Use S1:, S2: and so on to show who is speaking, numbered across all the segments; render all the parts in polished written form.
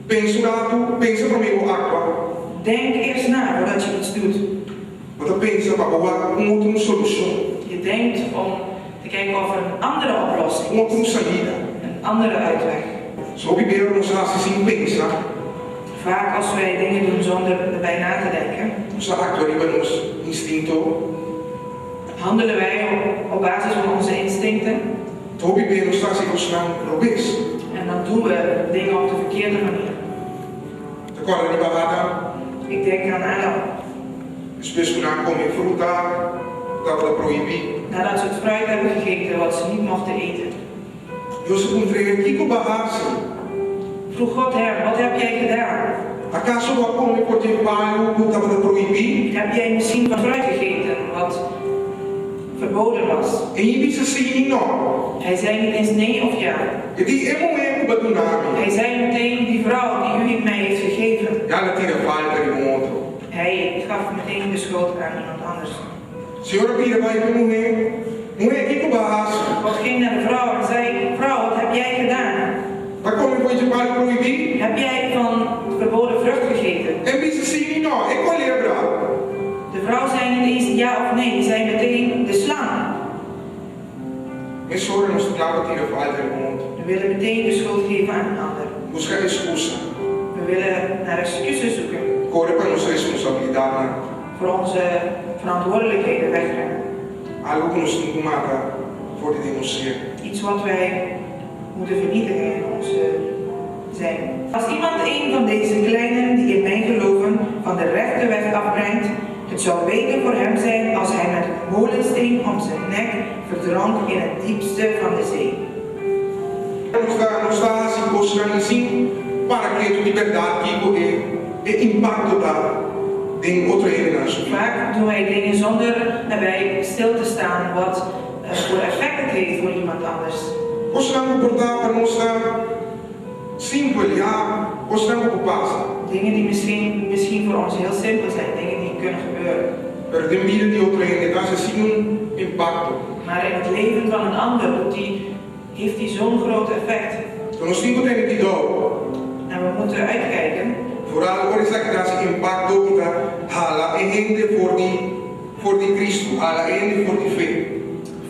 S1: pensa primeiro água.
S2: Denk eerst na voordat je iets doet.
S1: Você pensa para outra solução.
S2: Je denkt om te kijken of er een andere oplossing is.
S1: Outra saída.
S2: Een andere uitweg.
S1: Zo proberen ons assim pensar.
S2: Vaak als wij dingen doen zonder erbij na te denken,
S1: Nós actuamos nos instinto.
S2: handelen wij op basis van onze instincten.
S1: Zo proberen ons assim robes.
S2: En dan doen we dingen op de verkeerde manier.
S1: De corda de barrada.
S2: Ik denk aan Adam.
S1: As pessoas não comem fruta, estava proibido.
S2: Nadat ze het fruit hebben gegeten wat ze niet mochten eten,
S1: Deus encontrei aqui com barraça.
S2: vroeg God hem, wat heb jij gedaan?
S1: Acaso eu come porque o pai estava proibido?
S2: Heb jij misschien van fruit gegeten wat verboden was?
S1: E ele disse assim, não.
S2: Hij zei niet eens nee of ja.
S1: Ele disse, é momento para tu
S2: Hij zei meteen, die vrouw die u mij heeft gegeven.
S1: Ela tira falta de outro.
S2: Hij gaf meteen de schuld aan iemand anders.
S1: Senhora vira vai para mulher. Mulher aqui com barraça.
S2: God ging naar de vrouw en zei, vrouw, wat heb jij gedaan?
S1: Mas como foi de pai proibido?
S2: Heb jij van verboden vrucht gegeten?
S1: Ele disse assim, não. É colher,
S2: De vrouw zei niet eens ja of nee, die zei meteen de slang.
S1: Minha senhora não estava tira falta de outro.
S2: We willen meteen de schuld geven aan een ander.
S1: Buscar excusa.
S2: We willen naar excuses zoeken.
S1: Corre para nossa responsabilidade.
S2: Voor onze verantwoordelijkheden wegbrengen.
S1: Algo que nos incommoda voor de denunciar.
S2: Iets wat wij moeten vernietigen in ons zijn. Als iemand een van deze kleinen die in mij geloven van de rechte weg afbrengt, het zou beter voor hem zijn als hij met een molensteen om zijn nek verdronk in het diepste van de zee.
S1: Nos dá assim, buscando assim, para que a liberdade e impacto da em outra geração.
S2: Vaak doen wij dingen zonder erbij stil te staan wat voor effect het heeft voor iemand anders.
S1: Nós não comportar para nós simples, ja, nós não ocupar.
S2: Dingen die misschien voor ons heel simpel zijn, dingen die kunnen gebeuren.
S1: Maar de vida de outra gente traz assim impacto.
S2: Maar in het leven van een ander heeft die zo'n groot effect.
S1: Então nós temos que ter
S2: En we moeten uitkijken.
S1: Vooral hoor is dat traz impacto kita hala en gente voor die Cristo, hala en voor die fe.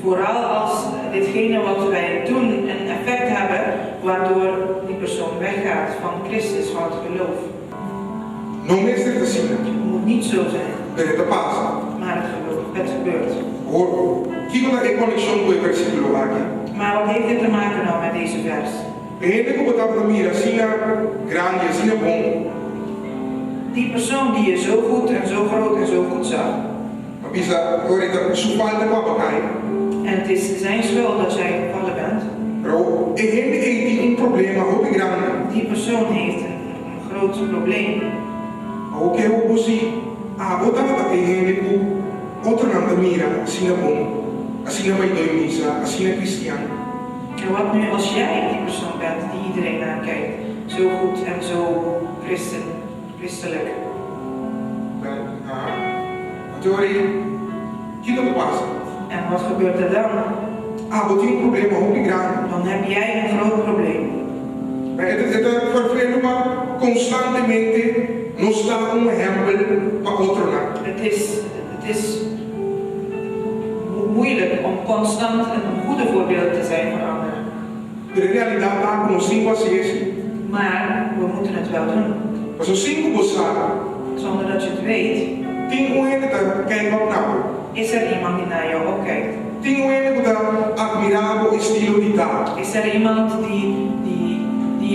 S2: Vooral als ditgene wat wij doen een effect hebben waardoor die persoon weggaat van Christus, van het geloof.
S1: Não é certo assim.
S2: Het moet niet zo zijn,
S1: Pero te passa.
S2: maar het gebeurt.
S1: Hoor, kijk naar de conexão com o versículo aqui.
S2: Maar wat heeft dit te maken nou met deze vers?
S1: Gente que botava na mira, assim grande, assim bom.
S2: Die persoon die je zo goed en zo groot en zo goed zag.
S1: Maar bisa, hoor ik dat zo falta papa cai.
S2: En het is zijn schuld dat jij gevallen bent.
S1: Pero gente tem um problema muito grande.
S2: Die persoon heeft een groot probleem.
S1: O que eu posso botava da gente com outra na mira, assim bom. Assim vai do missa, assim cristiano.
S2: En wat nu als jij die persoon bent die iedereen naar kijkt, zo goed en zo christelijk?
S1: Teorie, que não passa?
S2: En wat gebeurt er dan?
S1: Vou ter problema muito grande.
S2: Dan heb jij een groot probleem.
S1: Het vervelho constantemente nos dá exemplo para outro lado.
S2: Het is moeilijk om constant een goede voorbeeld te zijn voor anderen.
S1: De realidade está com 5 a 6.
S2: Maar we moeten het wel doen.
S1: Mas os 5 buscar,
S2: Zonder dat je het weet,
S1: tem gente que quer não.
S2: is er iemand die naar jou opkijkt.
S1: Tem gente que admira o estilo de dar.
S2: Is er iemand die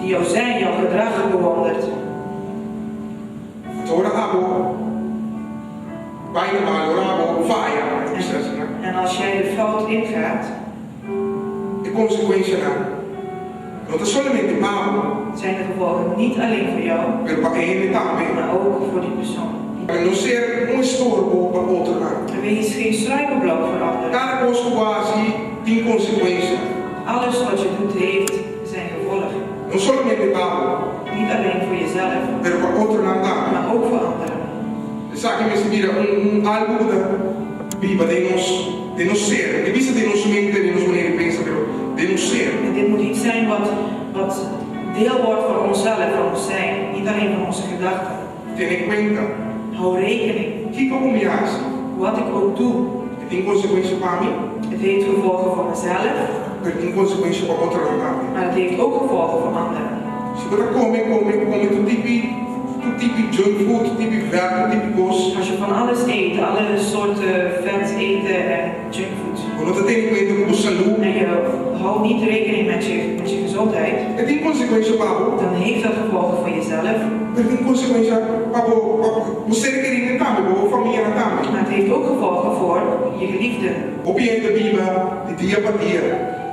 S2: jouw zijn, jouw gedrag bewondert.
S1: Ora bijna valoravo fire.
S2: En als jij de fout ingaat,
S1: De consequência não é somente para
S2: zijn de gevolgen niet alleen voor jou,
S1: pero para ele também.
S2: maar ook voor die persoon.
S1: Não ser estorbo para outro lado.
S2: Wees geen struikelblok voor anderen.
S1: Cada coisa quase tem consequência.
S2: Alles wat je doet heeft zijn gevolgen.
S1: Não somente para
S2: Niet alleen voor jezelf,
S1: pero para outro lado também.
S2: maar ook voor anderen.
S1: Sabe que me vira algo da viva de nos ser. De vista de nos mente, de nos maneira de pensar, pero de nos ser.
S2: En dit moet iets zijn wat deel wordt onze gedachten.
S1: Ten en cuenta.
S2: Hou rekening.
S1: Kiko kumiasi.
S2: Wat ik ook doe,
S1: Het in consequência para mim.
S2: het heeft gevolgen voor mezelf,
S1: Het in consequência para outra namorada.
S2: maar het heeft ook gevolgen voor anderen.
S1: Se você come tu tipo junk food, tu tipo verbo, tu tipo gosto.
S2: Als je van alles eet, alle soorten vet eten en junkfood,
S1: Quando você tem em cuenta com a saúde,
S2: en je houdt niet rekening met je gezondheid,
S1: het in consequência para
S2: dan heeft dat gevolgen voor jezelf,
S1: het in consequência para você querer entrar, para a família entrar.
S2: maar het heeft ook gevolgen voor je geliefden.
S1: Op je in de Bibel, de dia para dia.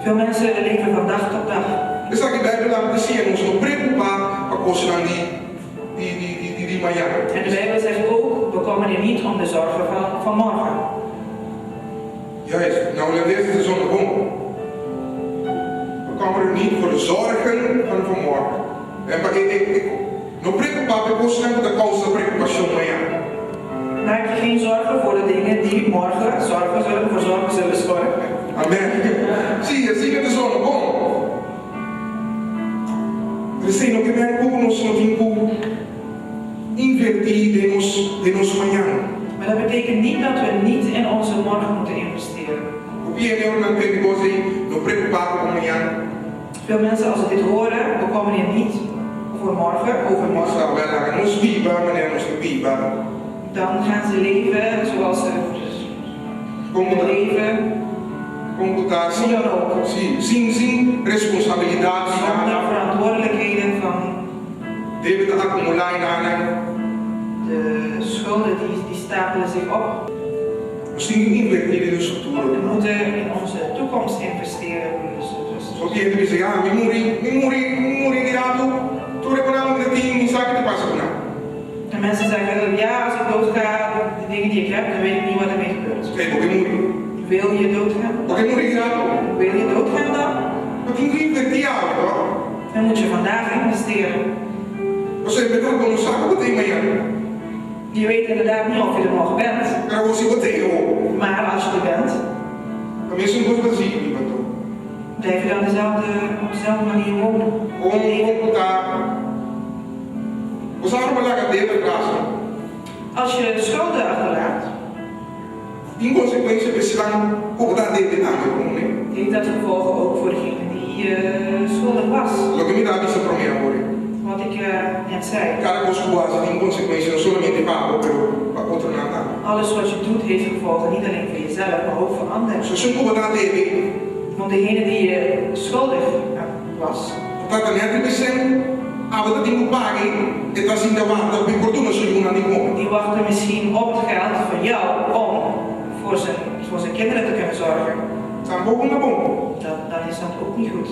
S2: Veel mensen leven van dag tot dag.
S1: Dus dat je Bijbel laat zien, ons não preocupar com a coisa die manhã.
S2: En de Bijbel zegt ook, bekommer je niet om de zorgen van morgen.
S1: Juist, nou lees het zo'n bom. We komen er niet voor de zorgen van vanmorgen. En ik não preocupar com a coisa da causa da preocupação amanhã.
S2: Maak je geen zorgen voor de dingen die morgen voor zorgen zullen zorgen.
S1: Amém? Sim, assim que é zo'n bom. Eles têm que ver como nós não temos invertir de nos manhã.
S2: Maar dat betekent niet dat we niet in onze morgen moeten investeren.
S1: Op je neer dan tem coisa não preocupar com amanhã.
S2: Veel mensen als ze dit horen, bekomen je niet voor morgen,
S1: Nós
S2: overmorgen.
S1: trabalhamos, nos viva, maneira nos viva.
S2: Dan gaan ze leven zoals ze
S1: Como
S2: leven,
S1: computar,
S2: hoe dan ook.
S1: sim, responsabilidade,
S2: Zonder verantwoordelijkheden van
S1: deve estar acumular em nada.
S2: de schulden die stapelen zich op.
S1: Nós temos que investir no
S2: We
S1: futuro.
S2: moeten in onze toekomst investeren. Dus
S1: Só que ele diz, me muri virado, tu reparando que tem, nem sabe o que passa com nada.
S2: en mensen zeggen, ja, als ik doodga, de dingen die ik heb, dan weet ik niet wat ermee gebeurt.
S1: Sei porque muri.
S2: Wil je doodgaan?
S1: Porque muri virado.
S2: Wil je doodgaan dan?
S1: Mas tem que investir algo, ó.
S2: Dan moet je vandaag investeren.
S1: Você pegou não sabe o que tem amanhã.
S2: Je weet inderdaad niet of je er nog bent.
S1: Para você o tem, ó.
S2: Maar als je er bent,
S1: A minha são coisas assim, então.
S2: blijf je dan op dezelfde manier wonen.
S1: Como computar. Você vai trabalhar com a dentro da casa.
S2: Als je schulden achterlaat,
S1: Em consequência, precisam computar dentro da casa, né?
S2: heeft dat gevolgen ook voor degene die schuldig was.
S1: Lo que me dá vista para mim agora.
S2: Wat ik net zei.
S1: Cada coisa que faz tem consequência não somente para para outra nada.
S2: Alles wat je doet heeft gevolgen, niet alleen voor jezelf, maar ook voor anderen.
S1: Se você computar dele,
S2: Want degene die je schuldig was,
S1: tá nem atribuição, a outra tem que pagar, e tá assim da banda, o pior tudo não se uma nem como.
S2: die wachtte misschien op het geld van jou om voor zijn kinderen te kunnen zorgen.
S1: Tampouco não é bom.
S2: Dan is dat ook niet goed.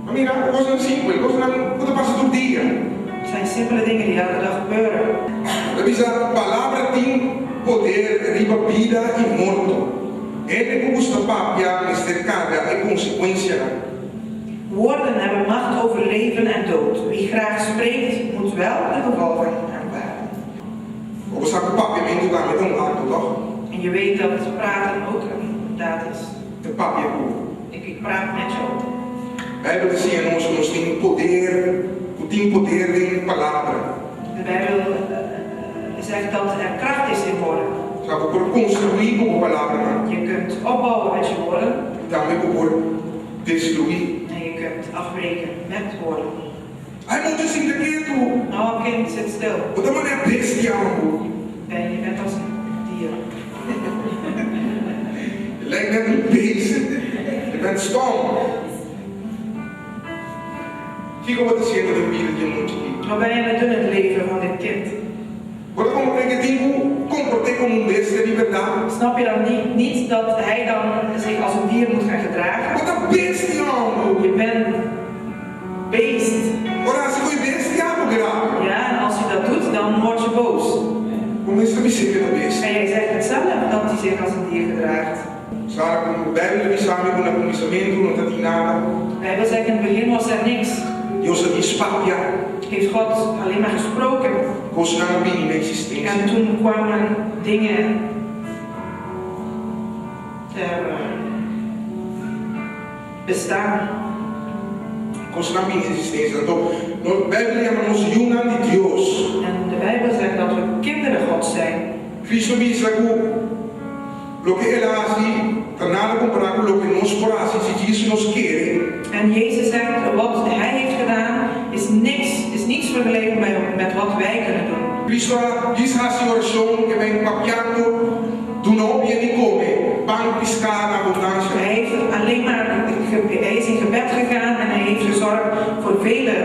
S1: Amiga, coisa simples, coisa não pode passar todo dia.
S2: Het zijn simpele dingen die elke dag gebeuren.
S1: A palavra tem poder riba vida e morto. Ele que custa papia, mistercada e consequência.
S2: Woorden hebben macht over leven en dood. Wie graag spreekt, moet wel de gevolgen aanvaarden.
S1: Ou você com papia vem tudo lá, então lá, toch?
S2: En je weet dat praten ook een daad is.
S1: De papia é
S2: Ik praat met jou.
S1: A Bíblia diz que nós temos poder em palavra.
S2: De Bijbel zegt dat er kracht is in woorden.
S1: Sabe, por construir com a palavra,
S2: Je kunt opbouwen met je woorden
S1: e também por destruir.
S2: en je kunt afbreken met woorden.
S1: Ai, não disse quieto.
S2: Nou, kind, zit stil.
S1: Outra maneira bestial.
S2: Je bent als een dier.
S1: Je lijkt net een beest. Je bent stom. Kijk wat is hier met een bier dat je moet zien.
S2: Wat ben je aan het doen in het leven van dit kind?
S1: Wat kom ik tegen die comporter como um besta de verdade?
S2: Snap je dan niet dat hij dan zich als een dier moet gaan gedragen?
S1: Wat een bestial.
S2: Je bent beest.
S1: Ora, se foi bestial, grave.
S2: Ja, en als je dat doet, dan word je boos.
S1: Como isso me chega na besta?
S2: En jij zegt het zelf dat hij zich als een dier gedraagt.
S1: Sabe, como o Bíblia me sabe com o conhecimento, não tem nada.
S2: De Bijbel zegt in het begin was er niks.
S1: Deus diz papia.
S2: Heeft God alleen maar gesproken.
S1: Coisa não havia inexistência.
S2: En toen kwamen dingen ter bestaan.
S1: Ons naam in existência. Então, a Bíblia chama-nos Yunan de Deus.
S2: En de Bijbel zegt dat we kinderen Gods zijn.
S1: Cristo me diz lo que ele hace, nada comparado com lo que nós fazemos, se Jesus nos quer.
S2: En Jezus zegt, wat hij heeft gedaan, is niets vergeleken met wat wij kunnen doen.
S1: Cristo diz a oração que vem papiando do nome e come, pão piscar na abundância.
S2: Hij is in gebed gegaan en hij heeft gezorgd voor velen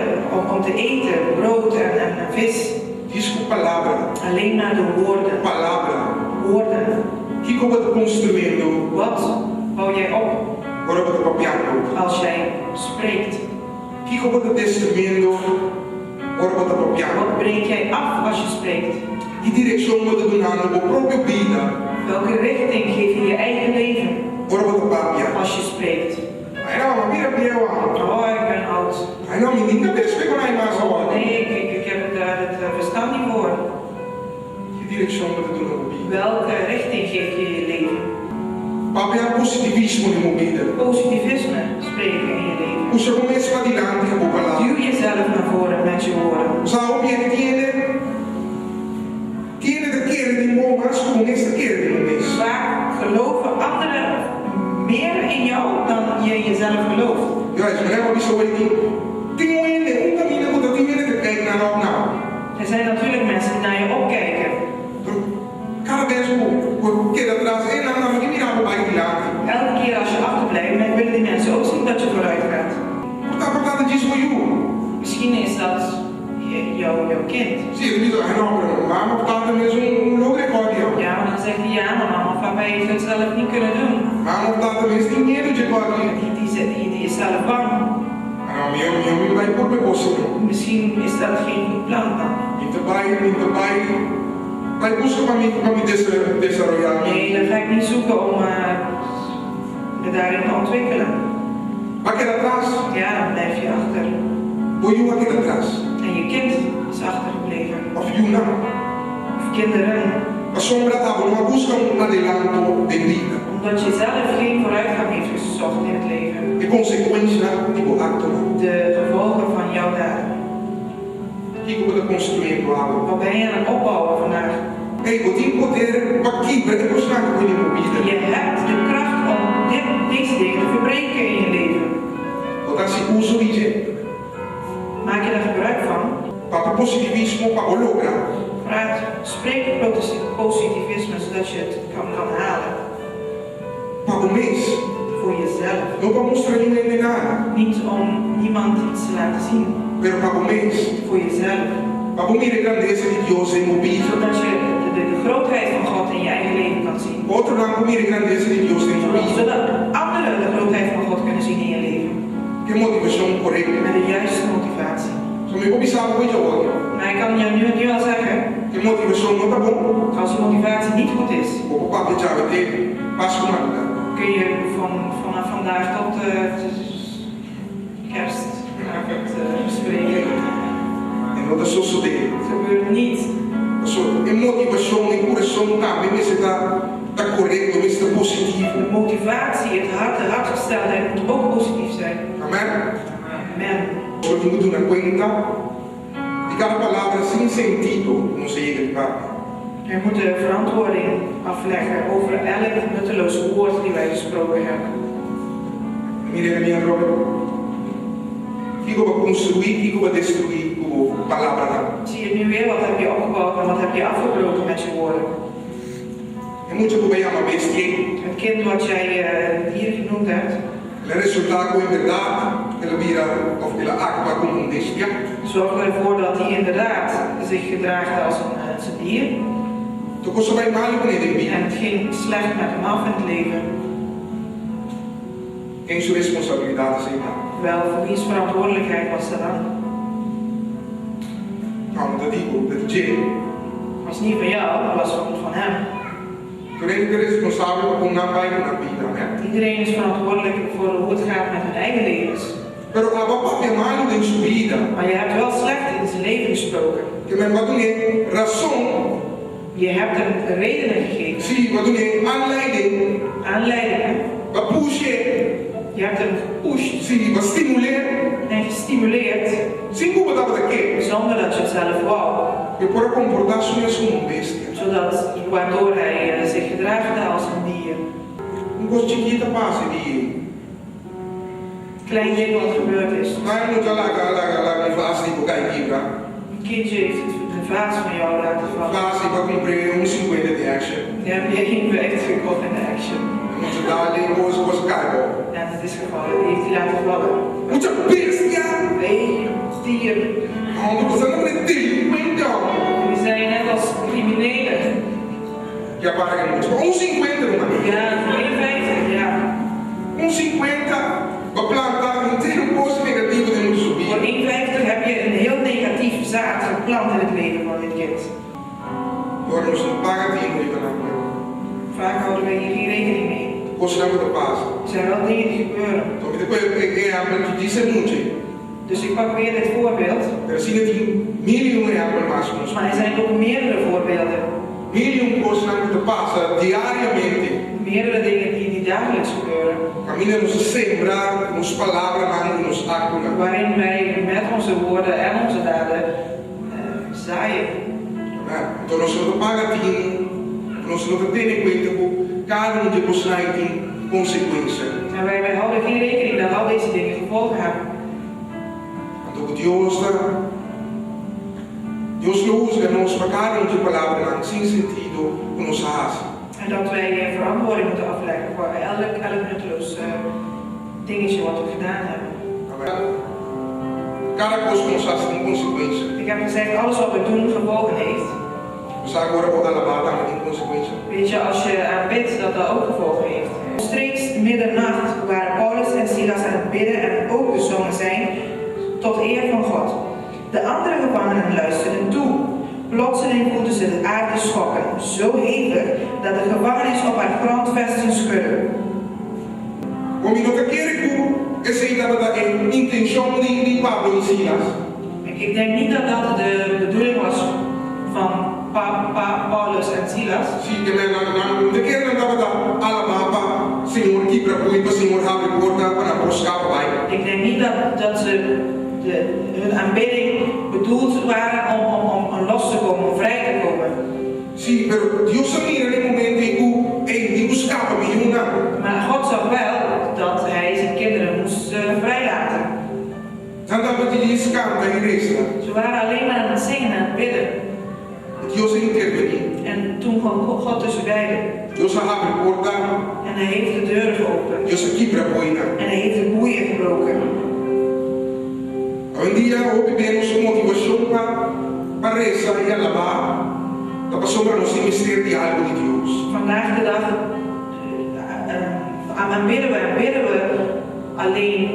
S2: om te eten, brood en vis.
S1: Diz com palavra.
S2: Alleen maar de woorden.
S1: Palavra.
S2: Woorden.
S1: Que como está construindo?
S2: Wat bouw jij op?
S1: Agora está papiando.
S2: Als jij spreekt.
S1: Que como está destruindo? Agora está papiando.
S2: Wat breek jij af als je spreekt?
S1: Que direção está dando para a própria vida?
S2: Welke richting geef je je eigen leven?
S1: Agora está papiando.
S2: Als je spreekt.
S1: Ai não, mas mira pior.
S2: Oh, ik ben oud.
S1: Ai não, menina, deixa eu pegar mais agora.
S2: Nee, ik heb daar het verstand niet voor.
S1: Que direção está dando para a vida?
S2: Welke richting geef je je leven?
S1: Papiar positivismo na minha vida.
S2: Positivisme spreken in je leven.
S1: Puxa começa para adiante com a palavra.
S2: Duw jezelf naar voren met je woorden.
S1: Sabe o que tiene de querer de más como esta querer de mes.
S2: Vaak geloven anderen meer in jou dan je jezelf gelooft.
S1: Ja, is maar wat is zo weet niet. Een caminho que tu viene te kijken naar op nou.
S2: Er zijn natuurlijk mensen die naar je opkijken.
S1: Cada vez que atrás é na minha mira para baixo de lá.
S2: Elke keer als je achterblijft, willen die mensen ook zien dat je vooruit gaat.
S1: Portanto, diz voor jou.
S2: Misschien is dat jouw kind.
S1: Zie je, niet aan nou, maar portanto is logo recorde.
S2: Ja, maar dan zegt hij ja, maar mama, papa heeft het zelf niet kunnen doen.
S1: Maar portanto is niet meer de recorde.
S2: Die is zelf bang.
S1: Nou, meu vai por me posso.
S2: Misschien is dat geen goed plan dan.
S1: Niet erbij. Vai busca para me desarrollar.
S2: Nee, dan ga ik niet zoeken om me daarin te ontwikkelen.
S1: Vai quedar atrás.
S2: Ja, dan blijf je achter.
S1: Ou eu aqui atrás.
S2: En je kind is achtergebleven.
S1: Of you não.
S2: Of kinderen.
S1: A sombra estava numa busca adelanto de vida.
S2: Omdat je zelf geen vooruitgang heeft gezocht in het leven.
S1: E consequência tipo acto.
S2: De gevolgen van jouw daden.
S1: Que como está construindo algo.
S2: Wat ben je aan het opbouwen vandaag?
S1: Ei, eu tenho poder para quebrar e mostrar que eu tenho vida.
S2: Je hebt de kracht om deze dingen te verbreken in je leven.
S1: Portanto, se uso isso.
S2: Maak je daar gebruik van?
S1: Para positivismo, para lograr.
S2: Spreek positivisme zodat je het kan halen.
S1: Para o mês.
S2: Voor jezelf.
S1: Não para mostrar ninguém nada.
S2: Niet om niemand iets te laten zien.
S1: Pero para o mês.
S2: Voor jezelf.
S1: Para o a grandeza de Deus em minha vida.
S2: Zodat je de grootheid van God in je eigen leven kan zien.
S1: Outro lado, para a grandeza de Deus em minha vida.
S2: Zodat anderen de grootheid van God kunnen zien in je leven.
S1: Que motivação correta.
S2: Met de juiste motivatie.
S1: Zo me observa hoje agora.
S2: Maar ik kan je nu al zeggen.
S1: Que motivação não está bom.
S2: Als je motivatie niet goed is.
S1: O papo já vai ter. Passa uma vida.
S2: Kun je vanaf vandaag tot kerstavond spreken.
S1: En dat is zo deel.
S2: Het gebeurt niet.
S1: Zo, en motivação en coração também mas está correto, mas está positivo.
S2: De motivatie, de hartgesteldheid moet ook positief zijn.
S1: Amen.
S2: Amen.
S1: Só tenho que dar conta de cada palavra sem sentido no sei papo.
S2: We moeten verantwoording afleggen over elk nutteloos woord die wij gesproken hebben.
S1: Mire, minha droga. Fico para construir, fico para destruir com a palavra.
S2: Zie je nu weer, wat heb je opgebouwd en wat heb je afgebroken met je woorden?
S1: É muito que vai amar bestia.
S2: Het kind wat jij hier genoemd hebt.
S1: El resultado en verdad, ela vira of ela actua como bestia.
S2: Zorg ervoor dat hij inderdaad zich gedraagt als een dier.
S1: Tocou só vai mal com ele
S2: En het ging slecht met hem af in het leven.
S1: Quem sua responsabilidade é essa?
S2: Wel, voor wiens verantwoordelijkheid was dat dan?
S1: Não, dat digo, dat je.
S2: Het was niet van jou, het was van hem.
S1: Tu é responsável por não vai na vida, né?
S2: Iedereen is verantwoordelijk voor hoe het gaat met hun eigen levens.
S1: Pero a papá é mal em sua vida.
S2: Maar je hebt wel slecht in zijn leven gesproken.
S1: Que me wat é razão.
S2: Je hebt hem redenen gegeven.
S1: Sim, wat é aanleiding.
S2: Aanleidingen.
S1: Wat push.
S2: Je hebt hem gepusht
S1: Sim, wat stimuleer.
S2: en gestimuleerd. stimuleert
S1: Sin como dat aqui.
S2: zonder dat je het zelf wou.
S1: E por comportar-se como um bestia.
S2: Zodat waardoor hij zich gedraagt als een dier.
S1: Coisa chiquita passa de
S2: Klein ding wat gebeurd is.
S1: vai muito lá com fase de boca aqui, tá?
S2: Een kindje heeft de vaas van jou laten vallen.
S1: Fase para cumprir 50 de action.
S2: Je hebt je ingewerkt gekocht in de action.
S1: Muito dá ali coisa caibo.
S2: En het is gevallen, die heeft hij laten vallen.
S1: Muita bestia.
S2: Nee, dier.
S1: Onde você não tem tempo, então.
S2: Die zijn net als criminelen.
S1: Já para que muito. 50 não é?
S2: Ja, 52, ja.
S1: 50 para plantar inteiro coisa negativa de muito subir.
S2: Voor 51 heb je een heel negatief zaad geplant in het leven van dit kind.
S1: Agora nós não paga dinheiro aí para
S2: Vaak houden wij hier geen rekening mee.
S1: coisa não vai passar.
S2: Er zijn wel dingen die gebeuren.
S1: Então depois é a gente diz muito.
S2: Dus ik pak weer dit voorbeeld.
S1: Assim que milhões de reais mais com
S2: Maar er zijn ook meerdere voorbeelden.
S1: milhões coisas não vai passar diariamente.
S2: Meerdere dingen die dagelijks gebeuren.
S1: Caminha nos sembrar, nos palavras, nos actos.
S2: Waarin wij met onze woorden en onze daden zaaien.
S1: Então nós não paga dinheiro, nós não temos em conta que cada um de nós tem consequência.
S2: En wij houden geen rekening dat al deze dingen gevolgen hebben.
S1: Então Deus não usa nós para cada um de palavras sem sentido que nos faz.
S2: En dat wij verantwoording moeten afleggen voor elk nutteloos dingetje wat we gedaan hebben.
S1: Cada coisa que nos faz tem consequência.
S2: Ik heb gezegd, alles wat we doen gevolgen heeft.
S1: Você agora pode alabar tem consequência.
S2: Weet je, als je aanbidt, dat dat ook gevolgen heeft. Omstreeks middernacht waren Paulus en Silas aan het bidden en ook gezongen zijn tot eer van God. De andere gevangenen luisterden toe. Plotseling voelden ze de aarde schokken, zo hevig dat de gevangenis op haar grondvesten schudde.
S1: Como não quer que essa é a intenção de Pablo e Silas.
S2: Ik denk niet dat dat de bedoeling was van Paulus en Silas.
S1: Sim, que não quer que alabar Senhor que para o Senhor abre porta para buscar pai.
S2: Ik denk niet dat ze hun aanbidding bedoeld waren om los te komen, om vrij te komen.
S1: Sim, pero Deus sabia no momento em que buscava Miluna.
S2: Maar God zag wel dat hij zijn kinderen moest vrijlaten.
S1: Dan dat we die canta e reza.
S2: Ze waren alleen maar aan het zingen en het bidden.
S1: Deus interveniu.
S2: En toen kwam God tussen beiden.
S1: Deus abre porta.
S2: En hij heeft de deuren geopend.
S1: Deus quebra a boina.
S2: En hij heeft de boeien gebroken.
S1: Um dia houve menos motivação para rezar e alabar. Da passou para nós mistério de algo de Deus.
S2: Vandaag de dag aanbidden we alleen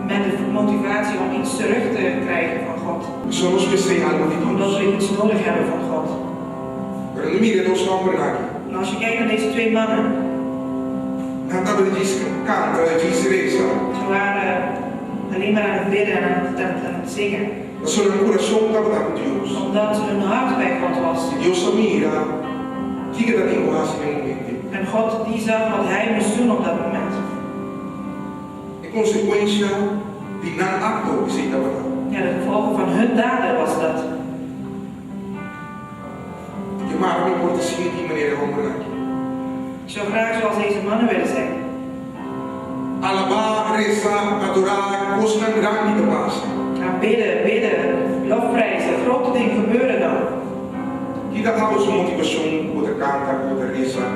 S2: met de motivatie om iets terug te krijgen van God.
S1: Somos mistério algo de
S2: Omdat
S1: Deus.
S2: we iets nodig hebben van God.
S1: Pero no mire dos hombres aqui.
S2: En als je kijkt naar deze twee mannen,
S1: Dan dat we die canta, die reza.
S2: ze waren alleen maar aan het bidden en aan het zingen.
S1: Da sono un coração para Deus.
S2: Omdat hun hart bij God was.
S1: Deus mira. Que da linguagem no momento.
S2: En God die zag wat hij moest doen op dat moment.
S1: É consequência de não acto que se estava dando.
S2: Ja, de gevolgen van hun daden was dat.
S1: Que mais me importa se de maneira como aqui.
S2: Ik zou graag zoals deze mannen willen zijn.
S1: Alabar, rezar, adorar, coisa grande que passa.
S2: Bidden, lofprijzen, grote dingen gebeuren dan.
S1: Que dá a sua motivação para cantar, para rezar,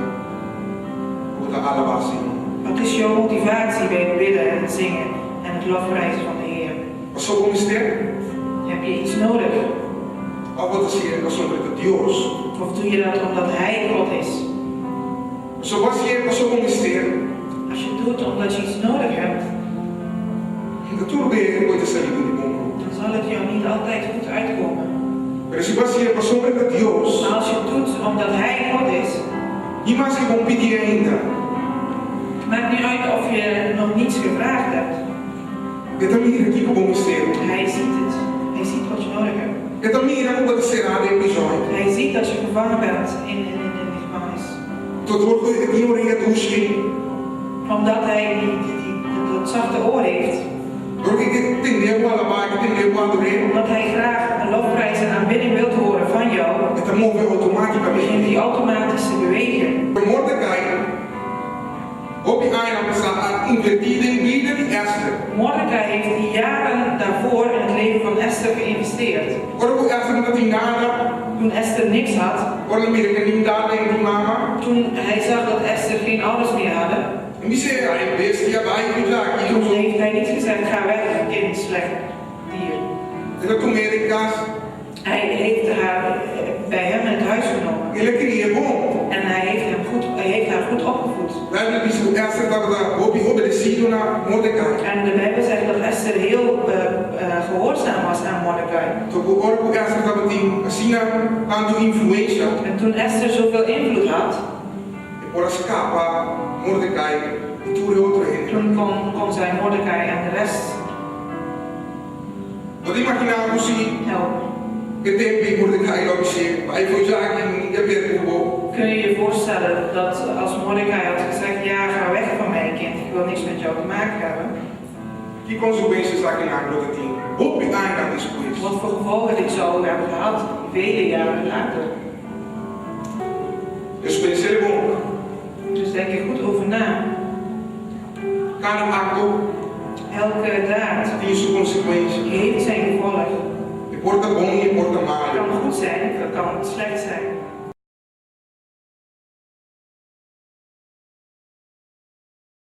S1: para alabar Senhor.
S2: Wat is jouw motivatie bij het bidden en het zingen en het lofprijzen van de Heer?
S1: Passou como mistério?
S2: Heb je iets nodig?
S1: Ou pode ser a sombra de Deus.
S2: Of doe je dat omdat Hij God is?
S1: Só pode ser passou como mistério.
S2: Als je het doet omdat je iets nodig hebt,
S1: Então tudo bem, coisa sair do mundo.
S2: dan zal het jou niet altijd goed uitkomen.
S1: Mas se pode ser a sombra de Deus.
S2: Maar als je het doet omdat Hij God is,
S1: E mais que vão pedir ainda.
S2: maakt niet uit of je nog niets gevraagd hebt.
S1: É também aqui como mistério.
S2: Hij ziet het. Hij ziet wat je nodig hebt.
S1: É também como pode ser a episódio.
S2: Hij ziet dat je gevangen bent in de gevangenis.
S1: Tot wordt die oranje douche.
S2: Omdat Hij dat zachte oor heeft.
S1: Porque entendeu a alabar, entendeu o adorar.
S2: Omdat hij graag een lofprijs en aanbidding wil horen van jou,
S1: Então move
S2: begint
S1: automaticamente.
S2: die automatisch te bewegen.
S1: Mordecai, op die eiland staat invertido in vida de Esther.
S2: Mordecai heeft die jaren daarvoor in het leven van Esther geïnvesteerd.
S1: Quando Esther não tinha nada,
S2: Toen Esther niks had,
S1: quando mira que nem dá nem de mama,
S2: toen hij zag dat Esther geen ouders meer hadden,
S1: e me disse, aí bestia vai cuidar aqui,
S2: toen
S1: não
S2: heeft hij niet gezegd, ga weg, kind, slecht dier.
S1: Ela tomei em casa,
S2: Hij heeft haar bij hem in het huis genomen.
S1: ele queria bom.
S2: En hij heeft haar goed opgevoed.
S1: A Bíblia diz que Esther estava obedecido na Mordecai.
S2: En de Bijbel zegt dat Esther heel gehoorzaam was aan Mordecai.
S1: Então, agora que Esther estava assim, tanto influência,
S2: En toen Esther zoveel invloed had,
S1: por escapar Mordecai e tudo outro ainda.
S2: toen kon zij Mordecai en de rest
S1: Pode imaginar você
S2: helpen.
S1: que tem Mordecai logo chega, aí foi já que ninguém perturbou.
S2: Kun je je voorstellen dat als Mordecai had gezegd, ja, ga weg van mij, kind, ik wil niks met jou te maken hebben.
S1: Que consequências há que na glória tem? Hope ainda depois.
S2: Wat voor gevolgen dit zou hebben gehad, vele jaren later.
S1: Dus pensei bom,
S2: Dus denk er goed over na.
S1: cada acto
S2: Elke daad
S1: tem sua consequência.
S2: heeft zijn gevolg.
S1: E porta bom e porta
S2: Het
S1: mal.
S2: kan goed zijn, het kan slecht zijn.